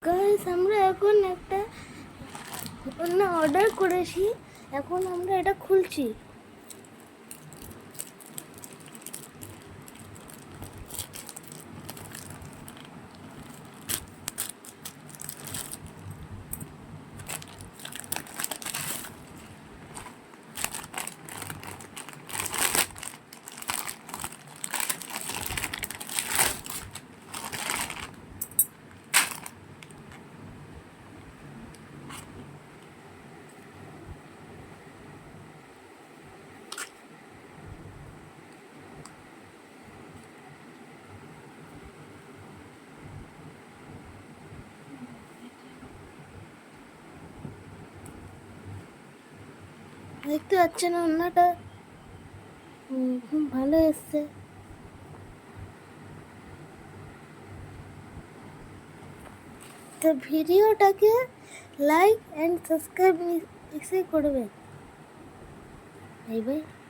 Guys আমরা এখন একটা অর্ডার করেছি, এখন আমরা এটা খুলছি। দেখতে পাচ্ছেন অন্যটা খুব ভালো এসছে। তো ভিডিওটাকে লাইক অ্যান্ড সাবস্ক্রাইব করবেন। Bye bye.